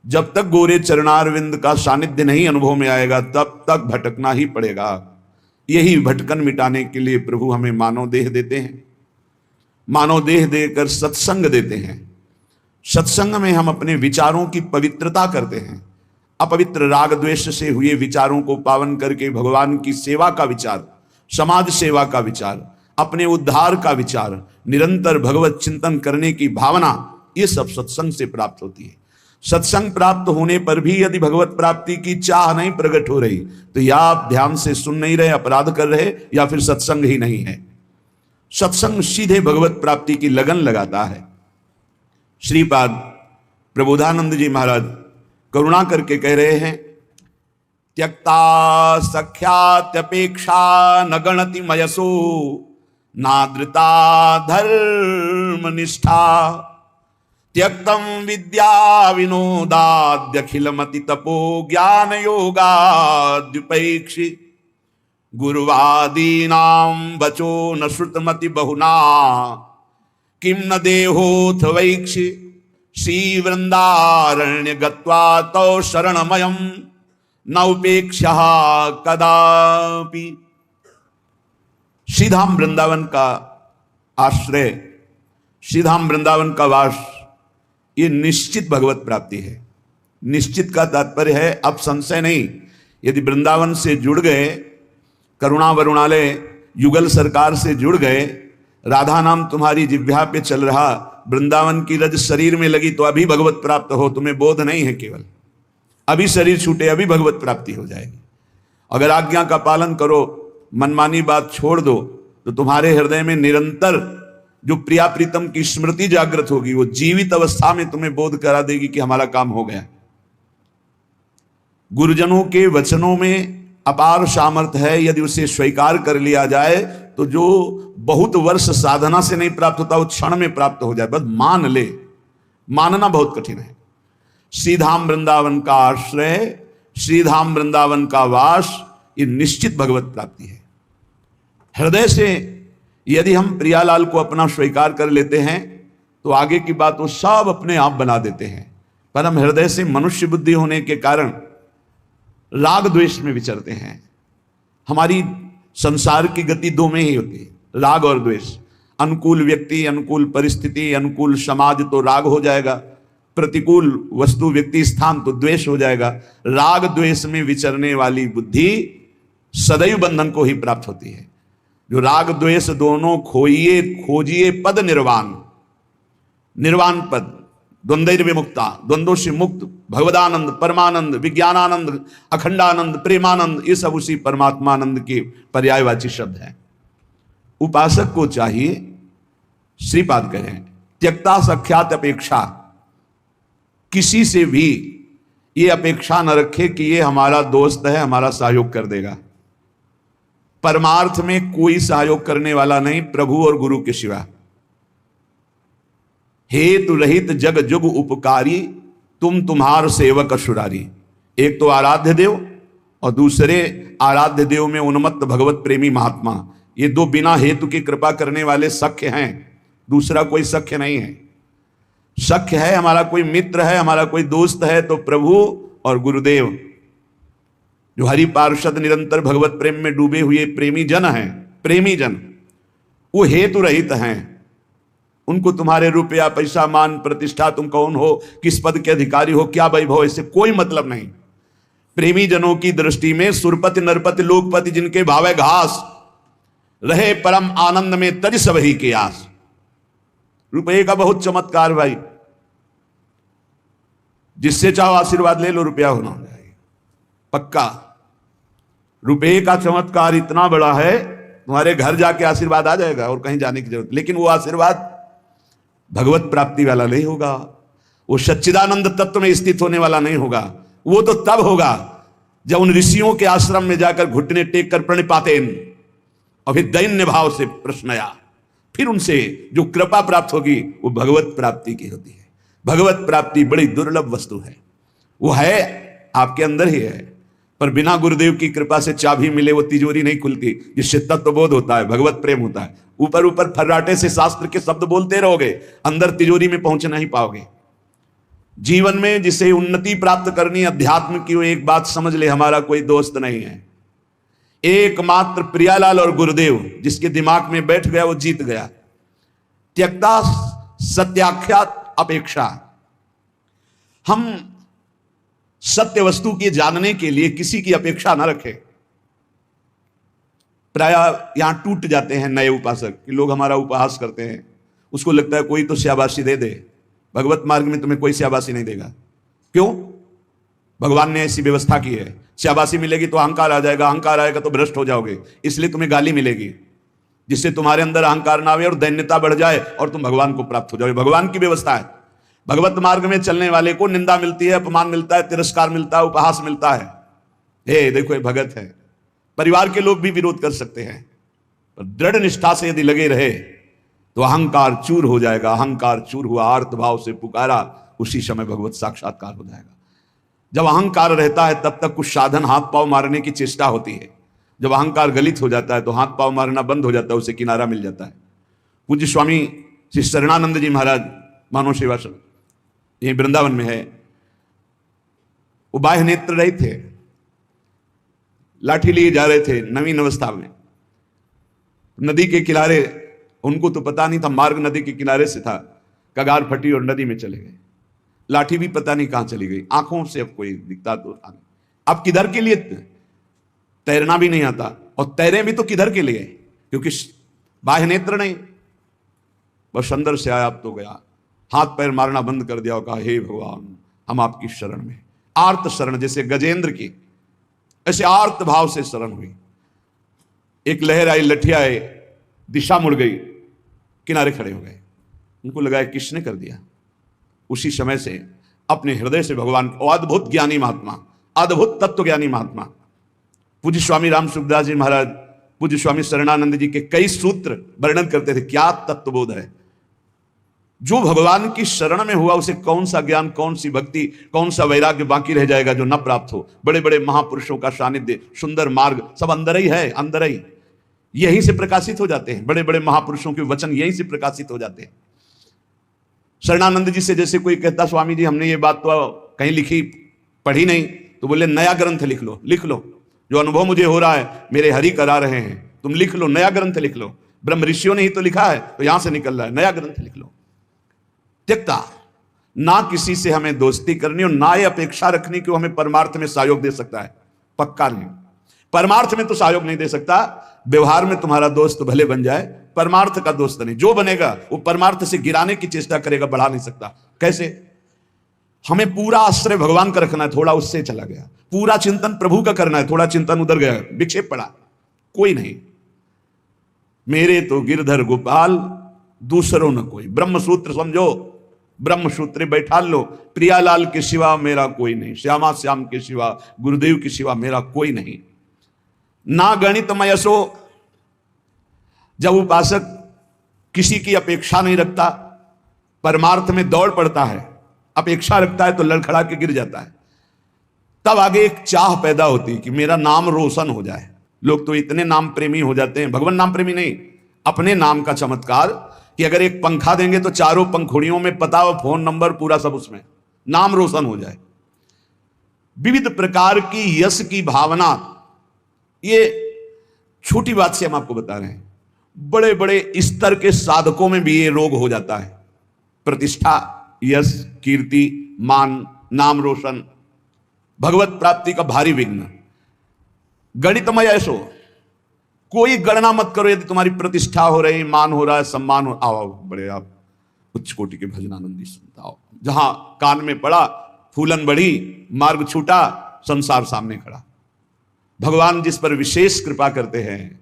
जब तक गोरे चरणारविंद का सानिध्य नहीं अनुभव में आएगा तब तक भटकना ही पड़ेगा। यही भटकन मिटाने के लिए प्रभु हमें मानव देह देते हैं, मानव देह देकर सत्संग देते हैं। सत्संग में हम अपने विचारों की पवित्रता करते हैं। अपवित्र राग द्वेष से हुए विचारों को पावन करके भगवान की सेवा का विचार, समाज सेवा का विचार, अपने उद्धार का विचार, निरंतर भगवत चिंतन करने की भावना, ये सब सत्संग से प्राप्त होती है। सत्संग प्राप्त होने पर भी यदि भगवत प्राप्ति की चाह नहीं प्रकट हो रही तो या आप ध्यान से सुन नहीं रहे, अपराध कर रहे, या फिर सत्संग ही नहीं है। सत्संग सीधे भगवत प्राप्ति की लगन लगाता है। श्रीपाद प्रबोधानंद जी महाराज करुणा करके कह रहे हैं, त्यक्ता सख्यात्यपेक्षा न गणति मयसो नादृता धर्म निष्ठा त्यक्तम विद्या विनोदाद्यखिलमति तपो ज्ञान योगाद्युपैक्षि गुरुवादीनां वचो न श्रुतमति बहुना किम न देहोथ वैक्षि श्री वृंदारण्य गत्वा तौ शरणमयम् न उपेक्षा कदापि। श्रीधाम वृंदावन का आश्रय, श्रीधाम वृंदावन का वास, ये निश्चित भगवत प्राप्ति है। निश्चित का तात्पर्य है अब संशय नहीं। यदि वृंदावन से जुड़ गए, करुणा वरुणालय युगल सरकार से जुड़ गए, राधा नाम तुम्हारी जिह्वा पे चल रहा, वृंदावन की रज शरीर में लगी तो अभी भगवत प्राप्त हो, तुम्हें बोध नहीं है। केवल अभी शरीर छूटे अभी भगवत प्राप्ति हो जाएगी। अगर आज्ञा का पालन करो, मनमानी बात छोड़ दो, तो तुम्हारे हृदय में निरंतर जो प्रिया प्रीतम की स्मृति जागृत होगी, वो जीवित अवस्था में तुम्हें बोध करा देगी कि हमारा काम हो गया। गुरुजनों के वचनों में अपार सामर्थ्य है। यदि उसे स्वीकार कर लिया जाए तो जो बहुत वर्ष साधना से नहीं प्राप्त होता वो क्षण में प्राप्त हो जाए। बस मान ले, मानना बहुत कठिन है। श्रीधाम वृंदावन का आश्रय, श्रीधाम वृंदावन का वास, ये निश्चित भगवत प्राप्ति है। हृदय से यदि हम प्रियालाल को अपना स्वीकार कर लेते हैं तो आगे की बात वो सब अपने आप बना देते हैं। पर हम हृदय से मनुष्य बुद्धि होने के कारण राग द्वेष में विचरते हैं। हमारी संसार की गति दो में ही होती है, राग और द्वेष। अनुकूल व्यक्ति, अनुकूल परिस्थिति, अनुकूल समाज तो राग हो जाएगा, प्रतिकूल वस्तु व्यक्ति स्थान तो द्वेष हो जाएगा। राग द्वेष में विचरने वाली बुद्धि सदैव बंधन को ही प्राप्त होती है। जो राग द्वेष दोनों खोइए खोजिए पद निर्वाण, निर्वाण पद, द्वंद्व विमुक्ता, द्वंद्वों से मुक्त, भगवदानंद, परमानंद, विज्ञानानंद, अखंडानंद, प्रेमानंद, ये सब उसी परमात्मानंद के पर्यायवाची शब्द हैं। उपासक को चाहिए, श्रीपाद कहें, त्यक्ता सख्यात अपेक्षा, किसी से भी ये अपेक्षा न रखे कि ये हमारा दोस्त है, हमारा सहयोग कर देगा। परमार्थ में कोई सहयोग करने वाला नहीं प्रभु और गुरु के सिवा। हेतु रहित जग जुग उपकारी, तुम तुम्हार सेवक असुरारी। एक तो आराध्य देव और दूसरे आराध्य देव में उन्मत्त भगवत प्रेमी महात्मा। ये दो बिना हेतु की कृपा करने वाले सख्य हैं, दूसरा कोई सख्य नहीं है। सख्य है, हमारा कोई मित्र है, हमारा कोई दोस्त है तो प्रभु और गुरुदेव, जो हरि पार्षद निरंतर भगवत प्रेम में डूबे हुए प्रेमी जन हैं। प्रेमी जन वो हेतु रहित हैं। उनको तुम्हारे रुपया पैसा मान प्रतिष्ठा, तुम कौन हो, किस पद के अधिकारी हो, क्या वैभव, इससे कोई मतलब नहीं। प्रेमी जनों की दृष्टि में सुरपति नरपति लोकपति जिनके भावे घास, रहे परम आनंद में तज सबही के आस। रुपये का बहुत चमत्कार भाई, जिससे चाहो आशीर्वाद ले लो, रुपया होना हो जाएगा पक्का। रुपये का चमत्कार इतना बड़ा है, तुम्हारे घर जाके आशीर्वाद आ जाएगा और कहीं जाने की जरूरत। लेकिन वो आशीर्वाद भगवत प्राप्ति वाला नहीं होगा, वो सच्चिदानंद तत्व में स्थित होने वाला नहीं होगा। वो तो तब होगा जब उन ऋषियों के आश्रम में जाकर घुटने टेक कर प्रणिपातेन और फिर दैन्य भाव से प्रश्नया, फिर उनसे जो कृपा प्राप्त होगी वो भगवत प्राप्ति की होती है। भगवत प्राप्ति बड़ी दुर्लभ वस्तु है, वो है आपके अंदर ही है। पर बिना गुरुदेव की कृपा से चाबी मिले वो तिजोरी नहीं खुलती, जिससे तत्वबोध होता है, भगवत प्रेम होता है। ऊपर ऊपर फर्राटे से शास्त्र के शब्द बोलते रहोगे, अंदर तिजोरी में पहुंच नहीं पाओगे। जीवन में जिसे उन्नति प्राप्त करनी अध्यात्म की, वो एक बात समझ ले, हमारा कोई दोस्त नहीं है। एकमात्र प्रियालाल और गुरुदेव जिसके दिमाग में बैठ गया वो जीत गया। त्यक्ता सत्याख्यात अपेक्षा। हम सत्य वस्तु के जानने के लिए किसी की अपेक्षा न रखें। प्राय यहां टूट जाते हैं नए उपासक कि लोग हमारा उपहास करते हैं, उसको लगता है कोई तो शाबाशी दे दे। भगवत मार्ग में तुम्हें कोई शाबाशी नहीं देगा। क्यों? भगवान ने ऐसी व्यवस्था की है। शाबाशी मिलेगी तो अहंकार आ जाएगा, अहंकार आएगा तो भ्रष्ट हो जाओगे, इसलिए तुम्हें गाली मिलेगी जिससे तुम्हारे अंदर अहंकार ना आवे और दैन्यता बढ़ जाए और तुम भगवान को प्राप्त हो जाओगे। भगवान की व्यवस्था है। भगवत मार्ग में चलने वाले को निंदा मिलती है, अपमान मिलता है, तिरस्कार मिलता है, उपहास मिलता है। हे देखो ये भगत है। परिवार के लोग भी विरोध कर सकते हैं, पर दृढ़ निष्ठा से यदि लगे रहे तो अहंकार चूर हो जाएगा। अहंकार चूर हुआ, आर्त भाव से पुकारा, उसी समय भगवत साक्षात्कार हो जाएगा। जब अहंकार रहता है तब तक कुछ साधन हाथ पांव मारने की चेष्टा होती है। जब अहंकार गलित हो जाता है तो हाथ पांव मारना बंद हो जाता है, उसे किनारा मिल जाता है। पूज्य स्वामी श्री शरणानंद जी महाराज मानव सेवाश्रम यही वृंदावन में है, वो बाह्य नेत्र रहित थे, लाठी लिए जा रहे थे नवीन अवस्था में, नदी के किनारे। उनको तो पता नहीं था मार्ग नदी के किनारे से था, कगार फटी और नदी में चले गए। लाठी भी पता नहीं कहां चली गई, आंखों से अब कोई दिखता तो था नहीं। अब किधर के लिए? तैरना भी नहीं आता, और तैरे भी तो किधर के लिए? क्योंकि बाह्य नेत्र नहीं, बस अंदर से आया, अब तो गया। हाथ पैर मारना बंद कर दिया और कहा हे भगवान हम आपकी शरण में। आर्त शरण, जैसे गजेंद्र की, ऐसे आर्त भाव से शरण हुई। एक लहर आई, लठिया आए, दिशा मुड़ गई, किनारे खड़े हो गए। उनको लगा किसने कर दिया। उसी समय से अपने हृदय से भगवान, अद्भुत ज्ञानी महात्मा, अद्भुत तत्व ज्ञानी महात्मा पूज्य स्वामी राम सुखदास जी महाराज, पूज्य स्वामी शरणानंद जी के कई सूत्र वर्णन करते थे। क्या तत्वबोध है। जो भगवान की शरण में हुआ उसे कौन सा ज्ञान, कौन सी भक्ति, कौन सा वैराग्य बाकी रह जाएगा जो न प्राप्त हो। बड़े बड़े महापुरुषों का सानिध्य, सुंदर मार्ग सब अंदर ही है, अंदर ही, यहीं से प्रकाशित हो जाते हैं। बड़े बड़े महापुरुषों के वचन यहीं से प्रकाशित हो जाते हैं। शरणानंद जी से जैसे कोई कहता स्वामी जी हमने ये बात तो कहीं लिखी पढ़ी नहीं, तो बोले नया ग्रंथ लिख लो, लिख लो, जो अनुभव मुझे हो रहा है मेरे हरि करा रहे हैं, तुम लिख लो, नया ग्रंथ लिख लो। ब्रह्म ऋषियों ने ही तो लिखा है, तो यहां से निकल रहा है, नया ग्रंथ लिख लो। त्यक्ता, ना किसी से हमें दोस्ती करनी और ना ये अपेक्षा रखनी कि वो हमें परमार्थ में सहयोग दे सकता है। पक्का नहीं, परमार्थ में तो सहयोग नहीं दे सकता। व्यवहार में तुम्हारा दोस्त भले बन जाए, परमार्थ का दोस्त नहीं। जो बनेगा वो परमार्थ से गिराने की चेष्टा करेगा, बढ़ा नहीं सकता। कैसे? हमें पूरा आश्रय भगवान का रखना है, थोड़ा उससे चला गया। पूरा चिंतन प्रभु का करना है, थोड़ा चिंतन उधर गया, विक्षेप पड़ा। कोई नहीं, मेरे तो गिरधर गोपाल दूसरों न कोई। ब्रह्म सूत्र समझो, ब्रह्म सूत्र बैठा लो। प्रियालाल के सिवा मेरा कोई नहीं, श्यामा श्याम के सिवा, गुरुदेव के सिवा मेरा कोई नहीं। ना गणितमयसो, जब उपासक किसी की अपेक्षा नहीं रखता, परमार्थ में दौड़ पड़ता है, अपेक्षा रखता है तो लड़खड़ा के गिर जाता है। तब आगे एक चाह पैदा होती है कि मेरा नाम रोशन हो जाए। लोग तो इतने नाम प्रेमी हो जाते हैं, भगवान नाम प्रेमी नहीं, अपने नाम का चमत्कार, कि अगर एक पंखा देंगे तो चारों पंखुड़ियों में पता और फोन नंबर पूरा सब उसमें, नाम रोशन हो जाए। विविध प्रकार की यश की भावना, ये छोटी बात से हम आपको बता रहे हैं, बड़े बड़े स्तर के साधकों में भी ये रोग हो जाता है। प्रतिष्ठा, यश, कीर्ति, मान, नाम रोशन, भगवत प्राप्ति का भारी विघ्न। गणितमय ऐसो, कोई गणना मत करो। यदि तुम्हारी प्रतिष्ठा हो रही, मान हो रहा है, सम्मान हो, आओ बड़े आप उच्च कोटि के भजनानंदी सुनता हो। जहां कान में पड़ा, फूलन बढ़ी, मार्ग छूटा, संसार सामने खड़ा। भगवान जिस पर विशेष कृपा करते हैं,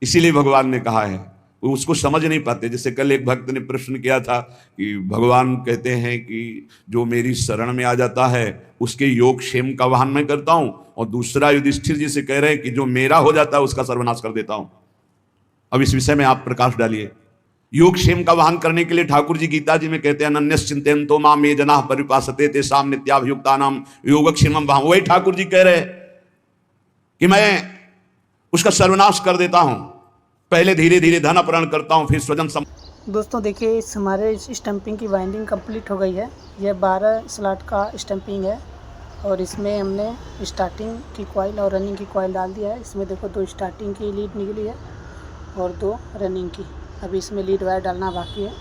इसीलिए भगवान ने कहा है, वो उसको समझ नहीं पाते। जैसे कल एक भक्त ने प्रश्न किया था कि भगवान कहते हैं कि जो मेरी शरण में आ जाता है उसके योग क्षेम का वाहन मैं करता हूं, और दूसरा युधिष्ठिर जी से कह रहे हैं कि जो मेरा हो जाता है उसका सर्वनाश कर देता हूं। अब इस विषय में आप प्रकाश डालिए। योग क्षेम का वाहन करने के लिए ठाकुर जी गीता जी में कहते हैं अनन्यश्चिन्तयन्तो माम ये जनाः परिपासते तेषां नित्याभियुक्तानां योगक्षेमं वहां। वही ठाकुर जी कह रहे हैं कि मैं उसका सर्वनाश कर देता हूं। पहले धीरे धीरे धन अपहरण करता हूं, फिर स्वजन दोस्तों देखिए, इस हमारे इस स्टम्पिंग की वाइंडिंग कंप्लीट हो गई है। यह 12 स्लॉट का स्टम्पिंग है और इसमें हमने स्टार्टिंग की कॉइल और रनिंग की कॉइल डाल दिया है। इसमें देखो 2 स्टार्टिंग की लीड निकली है और 2 रनिंग की। अभी इसमें लीड वायर डालना बाकी है।